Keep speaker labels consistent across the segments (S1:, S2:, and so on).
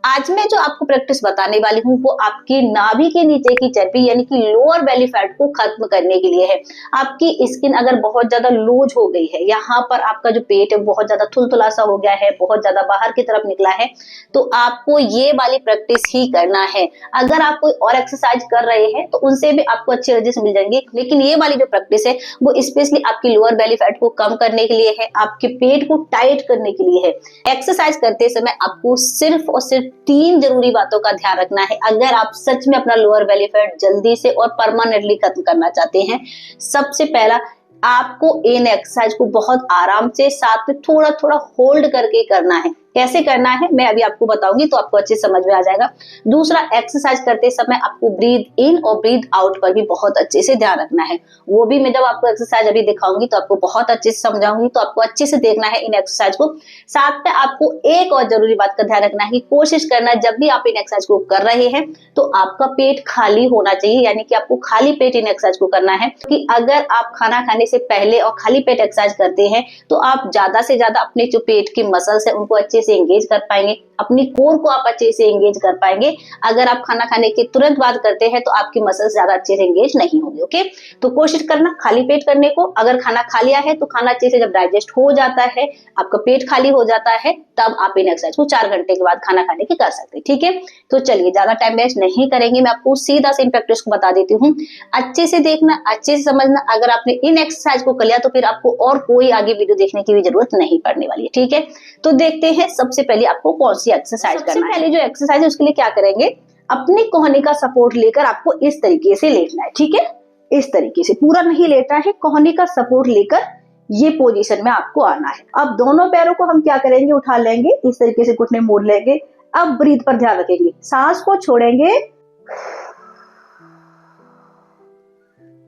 S1: आज मैं जो आपको प्रैक्टिस बताने वाली हूँ वो आपकी नाभि के नीचे की चर्बी यानी कि लोअर बेली फैट को खत्म करने के लिए है। आपकी स्किन अगर बहुत ज्यादा लूज हो गई है, यहाँ पर आपका जो पेट है बहुत ज्यादा थुलथुला सा हो गया है, बहुत ज्यादा बाहर की तरफ निकला है, तो आपको ये वाली प्रैक्टिस ही करना है। अगर आप कोई और एक्सरसाइज कर रहे हैं तो उनसे भी आपको अच्छे रिजल्ट मिल जाएंगे, लेकिन ये वाली जो प्रैक्टिस है वो स्पेशली आपकी लोअर बेली फैट को कम करने के लिए है, आपके पेट को टाइट करने के लिए है। एक्सरसाइज करते समय आपको सिर्फ और सिर्फ 3 जरूरी बातों का ध्यान रखना है अगर आप सच में अपना लोअर बेली फैट जल्दी से और परमानेंटली खत्म करना चाहते हैं। सबसे पहला, आपको इन एक्सरसाइज को बहुत आराम से साथ में थोड़ा थोड़ा होल्ड करके करना है। कैसे करना है मैं अभी आपको बताऊंगी तो आपको अच्छे समझ में आ जाएगा। दूसरा, एक्सरसाइज करते समय आपको ब्रीथ इन और ब्रीथ आउट पर भी बहुत अच्छे से ध्यान रखना है। वो भी मैं जब आपको एक्सरसाइज अभी दिखाऊंगी तो आपको बहुत अच्छे से समझाऊंगी, तो आपको अच्छे से देखना है इन एक्सरसाइज को। साथ में आपको एक और जरूरी बात का ध्यान रखना है कि कोशिश करना जब भी आप इन एक्सरसाइज को कर रहे हैं तो आपका पेट खाली होना चाहिए, यानी कि आपको खाली पेट इन एक्सरसाइज को करना है। कि अगर आप खाना खाने से पहले और खाली पेट एक्सरसाइज करते हैं तो आप ज्यादा से ज्यादा अपने जो पेट की मसल्स है उनको अच्छे से एंगेज कर पाएंगे, अपनी कोर को आप अच्छे से एंगेज कर पाएंगे। अगर आप खाना खाने के तुरंत बाद करते हैं तो आपकी मसल्स ज्यादा अच्छे से एंगेज नहीं होंगे। ओके, तो कोशिश करना खाली पेट करने को। अगर खाना खा लिया है तो खाना अच्छे से जब डाइजेस्ट हो जाता है, आपका पेट खाली हो जाता है, तब आप इन एक्सरसाइज को 4 घंटे के बाद खाना खाने के कर सकते हैं। ठीक है, तो चलिए ज्यादा टाइम वेस्ट नहीं करेंगे, मैं आपको सीधा से इन प्रैक्टिस को बता देती हूँ। अच्छे से देखना, अच्छे से समझना। अगर आपने इन एक्सरसाइज को कर लिया तो फिर आपको और कोई आगे वीडियो देखने की भी जरूरत नहीं पड़ने वाली है। ठीक है, तो देखते हैं सबसे पहले आपको कौन सी एक्सरसाइज करना है। सबसे पहले जो एक्सरसाइज है उसके लिए क्या करेंगे, अपने कोहनी का सपोर्ट लेकर आपको इस तरीके से लेटना है। ठीक है, इस तरीके से पूरा नहीं लेटना है, कोहनी का सपोर्ट लेकर ये पोजीशन में आपको आना है। अब दोनों पैरों को हम क्या करेंगे, उठा लेंगे, इस तरीके से घुटने मोड़ लेंगे। अब ब्रीथ पर ध्यान रखेंगे, सांस को छोड़ेंगे,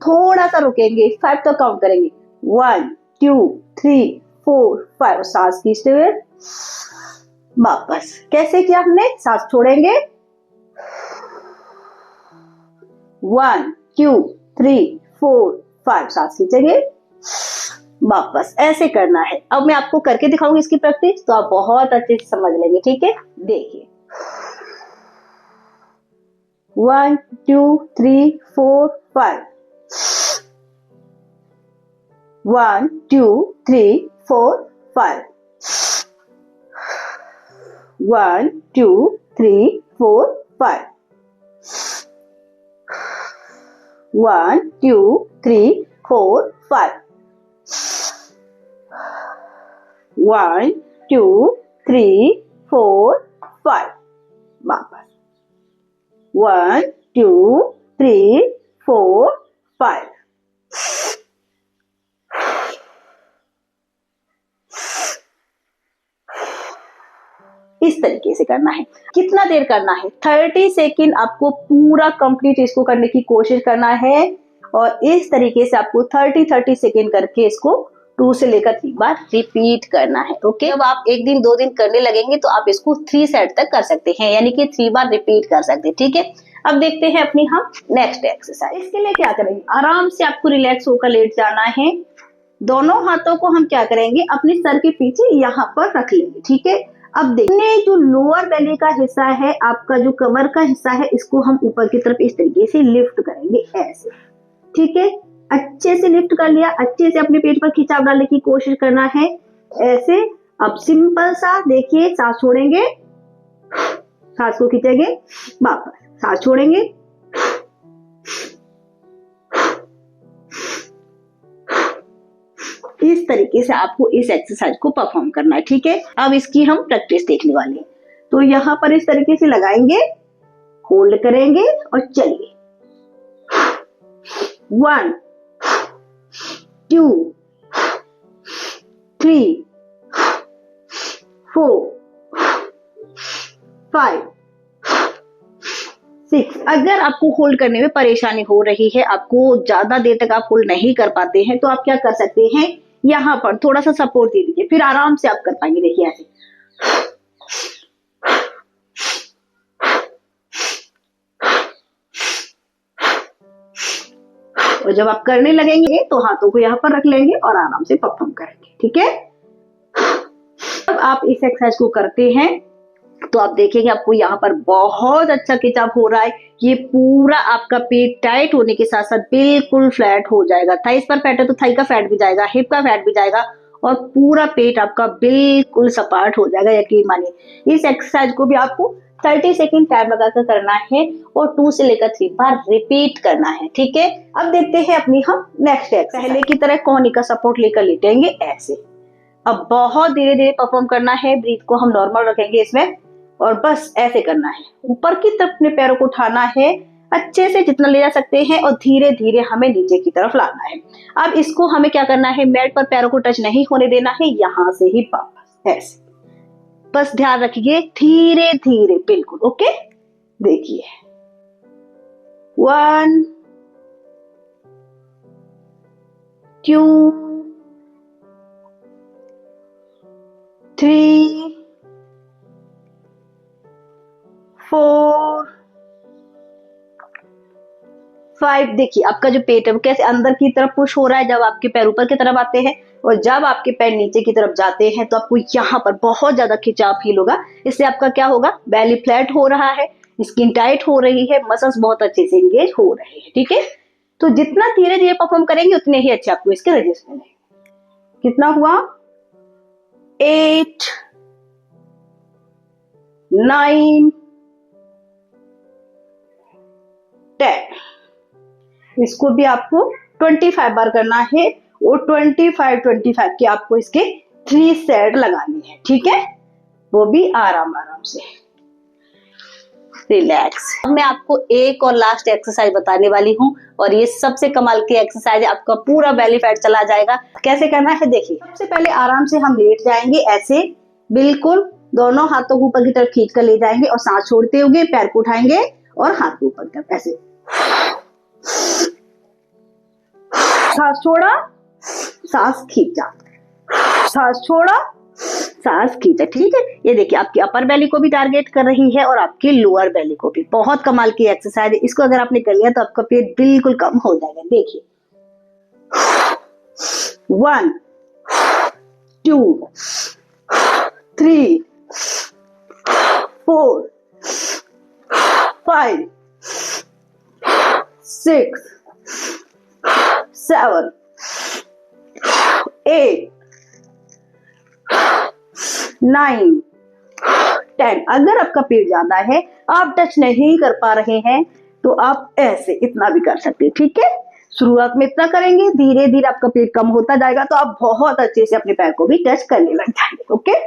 S1: थोड़ा सा रुकेंगे, 5 तक काउंट करेंगे, 1 2 3 4 5, सांस खींचते हुए वापस। कैसे किया हमने, सांस छोड़ेंगे, 1 2 3 4 5, सांस खींचेंगे, वापस। ऐसे करना है। अब मैं आपको करके दिखाऊंगी इसकी प्रैक्टिस तो आप बहुत अच्छे से समझ लेंगे। ठीक है, देखिए 1 2 3 4 5, 1 2 3 4 5, 1 2 3 4 5, 1 2 3 4 5, 1 2 3 4 5, वापस 1 2 3 4 5, इस तरीके से करना है। कितना देर करना है, 30 सेकेंड आपको पूरा कंप्लीट इसको करने की कोशिश करना है। और इस तरीके से आपको 30 सेकेंड करके इसको 2 से लेकर 3 बार रिपीट करना है। ओके, जब आप 1 दिन 2 दिन करने लगेंगे तो आप इसको 3 सेट तक कर सकते हैं, यानी कि 3 बार रिपीट कर सकते हैं। ठीक है, अब देखते हैं अपनी हम नेक्स्ट एक्सरसाइज। इसके लिए क्या करेंगे, आराम से आपको रिलैक्स होकर लेट जाना है। दोनों हाथों को हम क्या करेंगे, अपने सर के पीछे यहाँ पर रख लेंगे। ठीक है, अब देखने जो लोअर बेली का हिस्सा है, आपका जो कमर का हिस्सा है, इसको हम ऊपर की तरफ इस तरीके से लिफ्ट करेंगे, ऐसे। ठीक है, अच्छे से लिफ्ट कर लिया, अच्छे से अपने पेट पर खिंचाव डालने की कोशिश करना है, ऐसे। अब सिंपल सा देखिए, सांस छोड़ेंगे, सांस को खींचेंगे, वापस सांस छोड़ेंगे, इस तरीके से आपको इस एक्सरसाइज को परफॉर्म करना है। ठीक है, अब इसकी हम प्रैक्टिस देखने वाले हैं। तो यहाँ पर इस तरीके से लगाएंगे, होल्ड करेंगे और चलिए 1 2 3 4 5 6। अगर आपको होल्ड करने में परेशानी हो रही है, आपको ज्यादा देर तक आप होल्ड नहीं कर पाते हैं, तो आप क्या कर सकते हैं, यहाँ पर थोड़ा सा सपोर्ट दे दीजिए, फिर आराम से आप कर पाएंगे। देखिए ऐसे, और जब आप करने लगेंगे तो हाथों को यहाँ पर रख लेंगे और आराम से परफॉर्म करेंगे। ठीक है, अब आप इस एक्सरसाइज को करते हैं तो आप देखेंगे आपको यहाँ पर बहुत अच्छा खिंचाव हो रहा है। ये पूरा आपका पेट टाइट होने के साथ साथ बिल्कुल फ्लैट हो जाएगा। थाइस पर फैट है तो थाई का फैट भी जाएगा, हिप का फैट भी जाएगा और पूरा पेट आपका बिल्कुल सपाट हो जाएगा, यकीन मानिए। इस एक्सरसाइज को भी आपको 30 सेकेंड टाइम लगाकर करना है और 2 से लेकर 3 बार रिपीट करना है, ठीक है। अब देखते हैं अपनी हम नेक्स्ट एक्सरसाइज। पहले की तरह कोहनी का सपोर्ट लेकर लेटेंगे ऐसे। अब बहुत धीरे धीरे परफॉर्म करना है, ब्रीथ को हम नॉर्मल रखेंगे इसमें और बस ऐसे करना है। ऊपर की तरफ अपने पैरों को उठाना है अच्छे से, जितना ले जा सकते हैं, और धीरे धीरे हमें नीचे की तरफ लाना है। अब इसको हमें क्या करना है, मैट पर पैरों को टच नहीं होने देना है, यहां से ही वापस ऐसे। बस ध्यान रखिए धीरे धीरे, बिल्कुल ओके। देखिए 1 2 3 4 5। देखिए आपका जो पेट है वो कैसे अंदर की तरफ पुश हो रहा है जब आपके पैर ऊपर की तरफ आते हैं, और जब आपके पैर नीचे की तरफ जाते हैं तो आपको यहाँ पर बहुत ज्यादा खिंचाव फील होगा। इससे आपका क्या होगा, बेली फ्लैट हो रहा है, स्किन टाइट हो रही है, मसल्स बहुत अच्छे से एंगेज हो रहे हैं, ठीक है। तो जितना धीरे धीरे परफॉर्म करेंगे उतने ही अच्छे आपको इसके रिजल्ट मिलेंगे। कितना हुआ, 8 9 10। इसको भी आपको 25 बार करना है और 25 के आपको इसके 3 सेट लगानी है, ठीक है। वो भी आराम आराम से, रिलैक्स। अब मैं आपको एक और लास्ट एक्सरसाइज बताने वाली हूँ और ये सबसे कमाल की एक्सरसाइज है, आपका पूरा बेली फैट चला जाएगा। कैसे करना है देखिए। सबसे पहले आराम से हम लेट जाएंगे ऐसे, बिल्कुल दोनों हाथों को ऊपर की तरफ खींच कर ले जाएंगे और सांस छोड़ते हुए पैर को उठाएंगे और हाथ को ऊपर कर ऐसे। सांस छोड़ा, सांस खींचा, सांस छोड़ा, सांस खींचा, ठीक है। ये देखिए आपकी अपर बेली को भी टारगेट कर रही है और आपकी लोअर बेली को भी। बहुत कमाल की एक्सरसाइज है, इसको अगर आपने कर लिया तो आपका पेट बिल्कुल कम हो जाएगा। देखिए 1 2 3 4 5 6 7 8 9 10। अगर आपका पेट ज्यादा है, आप टच नहीं कर पा रहे हैं, तो आप ऐसे इतना भी कर सकते हैं, ठीक है। शुरुआत में इतना करेंगे, धीरे धीरे आपका पेट कम होता जाएगा तो आप बहुत अच्छे से अपने पैर को भी टच करने लग जाएंगे, ओके।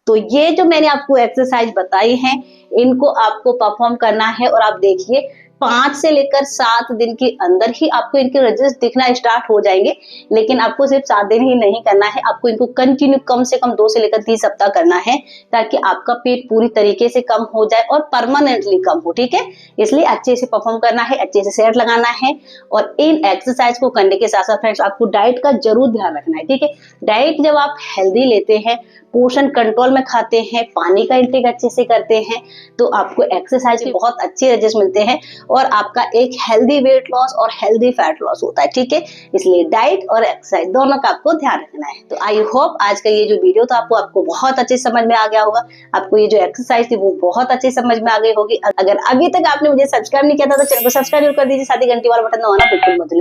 S1: तो ये जो मैंने आपको एक्सरसाइज बताई है, इनको आपको परफॉर्म करना है और आप देखिए 5 से लेकर 7 दिन के अंदर ही आपको इनके रिजल्ट दिखना स्टार्ट हो जाएंगे। लेकिन आपको सिर्फ 7 दिन ही नहीं करना है, आपको इनको कंटिन्यू कम से कम 2 से लेकर 3 सप्ताह करना है, ताकि आपका पेट पूरी तरीके से कम हो जाए और परमानेंटली कम हो, ठीक है। इसलिए अच्छे से परफॉर्म करना है, अच्छे से सेट लगाना है। और इन एक्सरसाइज को करने के साथ साथ फ्रेंड्स आपको डाइट का जरूर ध्यान रखना है, ठीक है। डाइट जब आप हेल्दी लेते हैं, पोर्शन कंट्रोल में खाते हैं, पानी का इंटेक अच्छे से करते हैं, तो आपको एक्सरसाइज के बहुत अच्छे रिजल्ट मिलते हैं और आपका एक हेल्दी वेट लॉस और हेल्दी फैट लॉस होता है, ठीक है। इसलिए डाइट और एक्सरसाइज दोनों का आपको ध्यान रखना है। तो आई होप आज का ये जो वीडियो था आपको बहुत अच्छे समझ में आ गया होगा। आपको ये जो एक्सरसाइज थी वो बहुत अच्छे समझ में आ गई होगी। अगर अभी तक आपने मुझे सब्सक्राइब नहीं किया था तो चैनल को सब्सक्राइब कर दीजिए, साथ ही घंटी वाला बटन दबाना बिल्कुल मत भूलिए।